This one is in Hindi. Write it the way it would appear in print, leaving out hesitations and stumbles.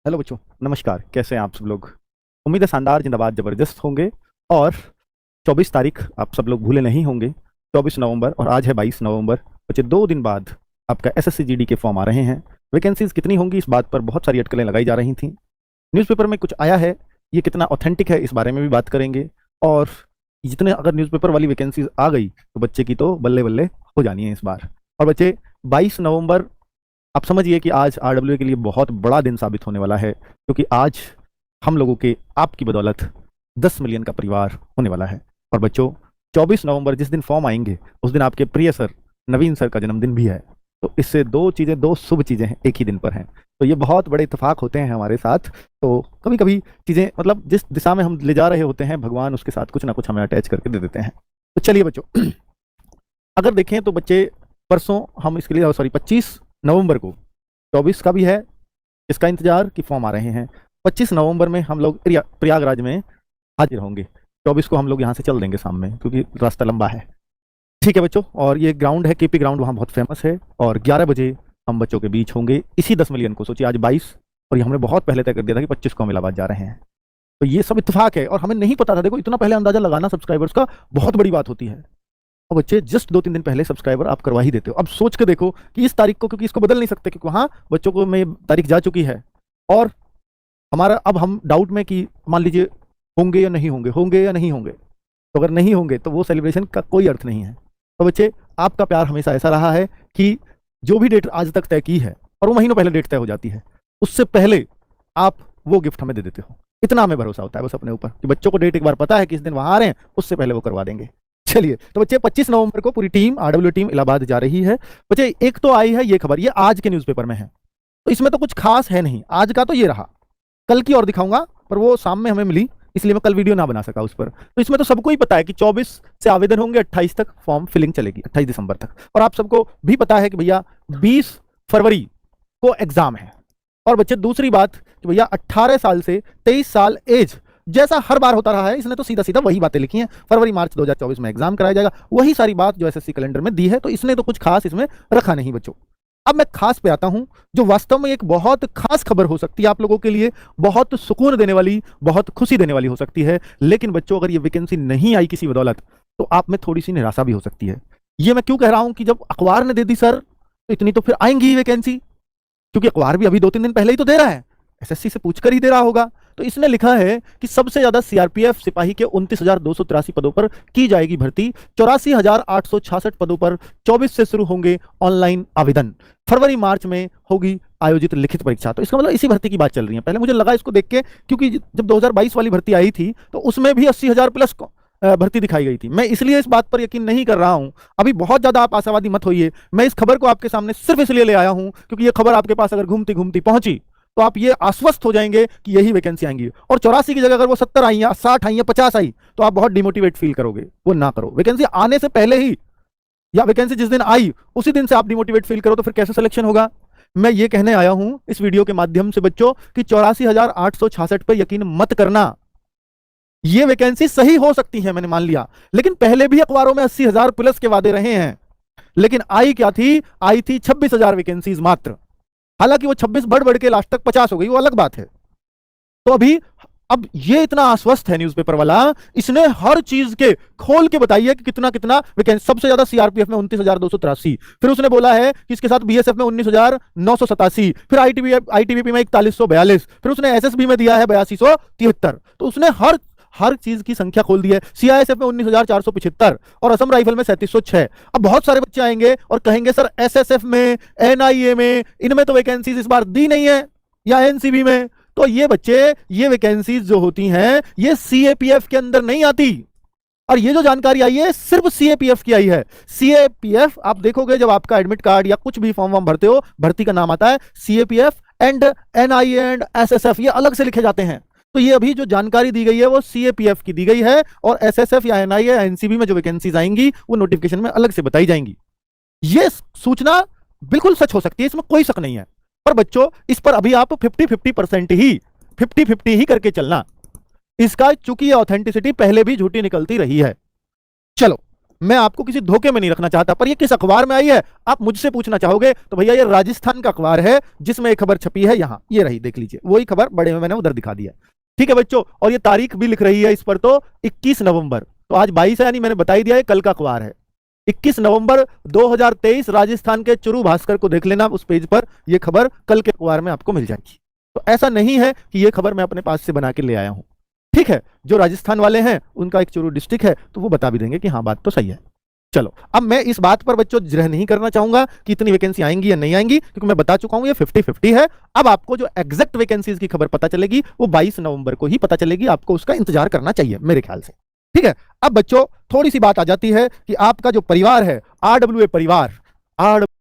हेलो बच्चों, नमस्कार। कैसे हैं आप सब लोग? उम्मीद है शानदार, जिंदाबाद, जबरदस्त होंगे। और 24 तारीख आप सब लोग भूले नहीं होंगे। 24 नवंबर और आज है 22 नवंबर। बच्चे 2 दिन बाद आपका एसएससी जीडी के फॉर्म आ रहे हैं। वैकेंसीज कितनी होंगी इस बात पर बहुत सारी अटकलें लगाई जा रही थी। न्यूज़पेपर में कुछ आया है, ये कितना ऑथेंटिक है इस बारे में भी बात करेंगे। और जितने अगर न्यूज़पेपर वाली वैकेंसीज आ गई तो बच्चे की तो बल्ले बल्ले हो जानी है इस बार। और बच्चे 22 नवंबर आप समझिए कि आज आरडब्ल्यू के लिए बहुत बड़ा दिन साबित होने वाला है, क्योंकि आज हम लोगों के आपकी बदौलत 10 मिलियन का परिवार होने वाला है। और बच्चों 24 नवंबर जिस दिन फॉर्म आएंगे उस दिन आपके प्रिय सर नवीन सर का जन्मदिन भी है। तो इससे दो शुभ चीज़ें हैं एक ही दिन पर हैं। तो ये बहुत बड़े इत्तेफाक होते हैं हमारे साथ। तो कभी कभी चीज़ें मतलब जिस दिशा में हम ले जा रहे होते हैं भगवान उसके साथ कुछ ना कुछ हमें अटैच करके दे देते हैं। तो चलिए बच्चों अगर देखें तो बच्चे परसों हम इसके लिए 25 नवंबर को 24 का भी है इसका इंतजार कि फॉर्म आ रहे हैं। 25 नवंबर में हम लोग प्रयागराज में हाजिर होंगे। 24 को हम लोग यहाँ से चल देंगे शाम में, क्योंकि रास्ता लंबा है। ठीक है बच्चों, और ये ग्राउंड है केपी ग्राउंड, वहाँ बहुत फेमस है। और 11 बजे हम बच्चों के बीच होंगे इसी 10 मिलियन को। सोचिए आज 22 और ये हमने बहुत पहले तय कर दिया था कि 25 को हम इलाहाबाद जा रहे हैं। तो ये सब इत्तेफाक है और हमें नहीं पता था। देखो इतना पहले अंदाजा लगाना सब्सक्राइबर्स का बहुत बड़ी बात होती है। और बच्चे जस्ट 2-3 दिन पहले सब्सक्राइबर आप करवा ही देते हो। अब सोच के देखो कि इस तारीख को, क्योंकि इसको बदल नहीं सकते, क्योंकि वहाँ बच्चों को में तारीख जा चुकी है। और हमारा अब हम डाउट में कि मान लीजिए होंगे या नहीं होंगे, होंगे या नहीं होंगे। तो अगर नहीं होंगे तो वो सेलिब्रेशन का कोई अर्थ नहीं है। तो बच्चे आपका प्यार हमेशा ऐसा रहा है कि जो भी डेट आज तक तय की है, और वो महीनों पहले डेट तय हो जाती है, उससे पहले आप वो गिफ्ट हमें दे देते हो। इतना हमें भरोसा होता है बस अपने ऊपर कि बच्चों को डेट एक बार पता है कि इस दिन वहाँ आ रहे हैं, उससे पहले वो करवा देंगे। चलिए तो बच्चे 25 नवंबर को पूरी टीम आरडब्ल्यू टीम इलाहाबाद जा रही है। बच्चे एक तो आई है ये खबर, ये आज के न्यूज़पेपर में है, तो इसमें तो कुछ खास है नहीं। आज का तो ये रहा, कल की और दिखाऊंगा, पर वो शाम में हमें मिली इसलिए मैं कल वीडियो ना बना सका उस पर। तो इसमें तो सबको ही पता है कि 24 से आवेदन होंगे, 28 तक फॉर्म फिलिंग चलेगी, 28 दिसंबर तक। और आप सबको भी पता है कि भैया 20 फरवरी को एग्जाम है। और बच्चे दूसरी बात कि भैया 18 साल से 23 साल एज, जैसा हर बार होता रहा है, इसने तो सीधा सीधा वही बातें लिखी हैं। फरवरी मार्च 2024 में एग्जाम कराया जाएगा, वही सारी बात जो एसएससी कैलेंडर में दी है। तो इसने तो कुछ खास इसमें रखा नहीं बच्चों। अब मैं खास पे आता हूं, जो वास्तव में एक बहुत खास खबर हो सकती है आप लोगों के लिए, बहुत सुकून देने वाली, बहुत खुशी देने वाली हो सकती है। लेकिन बच्चों अगर ये वैकेंसी नहीं आई किसी बदौलत तो आप में थोड़ी सी निराशा भी हो सकती है। ये मैं क्यों कह रहा हूं कि जब अखबार ने दे दी सर तो इतनी तो फिर आएंगी ही वैकेंसी, क्योंकि अखबार भी अभी 2-3 दिन पहले ही तो दे रहा है, एसएससी से पूछकर ही दे रहा होगा। तो इसने लिखा है कि सबसे ज्यादा सीआरपीएफ सिपाही के 29,283 पदों पर की जाएगी भर्ती। 84,866 पदों पर 24 से शुरू होंगे ऑनलाइन आवेदन। फरवरी मार्च में होगी आयोजित लिखित परीक्षा। तो इसका मतलब इसी भर्ती की बात चल रही है। पहले मुझे लगा इसको देख के, क्योंकि जब 2022 वाली भर्ती आई थी तो उसमें भी 80,000 प्लस भर्ती दिखाई गई थी। मैं इसलिए इस बात पर यकीन नहीं कर रहा हूं। अभी बहुत ज्यादा आप आशावादी मत होइए। मैं इस खबर को आपके सामने सिर्फ इसलिए ले आया हूं क्योंकि ये खबर आपके पास अगर घूमती घूमती पहुंची तो आप ये आश्वस्त हो जाएंगे कि यही वैकेंसी आएंगी। और 84 की जगह अगर वो 70 आई या 60 आई या 50 आई तो आप बहुत डिमोटिवेट फील करोगे। वो ना करो, वैकेंसी आने से पहले ही या वैकेंसी जिस दिन आई उसी दिन से आप डिमोटिवेट फील करो तो फिर कैसे सिलेक्शन होगा। मैं ये कहने आया हूं इस वीडियो के माध्यम से बच्चों कि 84,866 पे यकीन मत करना। ये वैकेंसी सही हो सकती है, मैंने मान लिया, लेकिन पहले भी अखबारों में 80,000 प्लस के वादे रहे हैं। लेकिन आई क्या थी? आई थी 26,000 वैकेंसीज मात्र। हालांकि वो 26 बढ़ बढ़ के लास्ट तक 50 हो गई, वो अलग बात है। तो अभी अब ये इतना आश्वस्त है न्यूज़पेपर वाला, इसने हर चीज के खोल के बताइए कि कितना कितना वैकेंसी। सबसे ज्यादा सीआरपीएफ में 29,283, फिर उसने बोला है कि इसके साथ बीएसएफ में 19,987, फिर आईटीबीपी में 4142, फिर उसने एसएसबी में दिया है 8273। तो उसने हर चीज की संख्या खोल दी है। सीआईएसएफ में 19,475 और असम राइफल में 3706। अब बहुत सारे बच्चे आएंगे और कहेंगे सर एसएसएफ में, एनआईए में, इनमें तो वैकेंसीज इस बार दी नहीं है, या एनसीबी में। तो ये बच्चे, ये वैकेंसीज जो होती हैं ये सीएपीएफ के अंदर नहीं आती। और ये जो जानकारी आई है सिर्फ सीएपीएफ की आई है। सीएपीएफ आप देखोगे जब आपका एडमिट कार्ड या कुछ भी फॉर्म भरते हो, भर्ती का नाम आता है CAPF and NIA and SSF, ये अलग से लिखे जाते हैं। तो ये अभी जो जानकारी दी गई है वो सीएपीएफ की दी गई है, और एसएसएफ या एनआईए या एनसीबी में जो वैकेंसीज आएंगी वो नोटिफिकेशन में अलग से बताई जाएंगी। ये सूचना बिल्कुल सच हो सकती है, इसमें कोई शक नहीं है। पर बच्चों इस पर अभी आप 50-50% ही करके चलना। इसका चूंकि ये ऑथेंटिसिटी पहले भी झूठी निकलती रही है। चलो मैं आपको किसी धोखे में नहीं रखना चाहता, पर ये किस अखबार में आई है आप मुझसे पूछना चाहोगे तो भैया ये राजस्थान का अखबार है जिसमें एक खबर छपी है, यहां ये रही, देख लीजिए, वही खबर बड़े में मैंने उधर दिखा दिया। ठीक है बच्चों, और ये तारीख भी लिख रही है इस पर तो 21 नवंबर, तो आज 22 है, यानी मैंने बता ही दिया है कल का अखबार है। 21 नवंबर 2023 राजस्थान के चुरू भास्कर को देख लेना, उस पेज पर यह खबर कल के अखबार में आपको मिल जाएगी। तो ऐसा नहीं है कि यह खबर मैं अपने पास से बना के ले आया हूं। ठीक है, जो राजस्थान वाले हैं उनका एक चुरू डिस्ट्रिक्ट है तो वो बता भी देंगे कि हाँ बात तो सही है। चलो, अब मैं इस बात पर बच्चों जिरह नहीं करना चाहूंगा कि इतनी वैकेंसी आएंगी या नहीं आएंगी, क्योंकि मैं बता चुका हूं ये 50-50 है। अब आपको जो एग्जैक्ट वैकेंसीज की खबर पता चलेगी वो 22 नवंबर को ही पता चलेगी, आपको उसका इंतजार करना चाहिए मेरे ख्याल से। ठीक है, अब बच्चों थोड़ी सी बात आ जाती है कि आपका जो परिवार है RWA परिवार,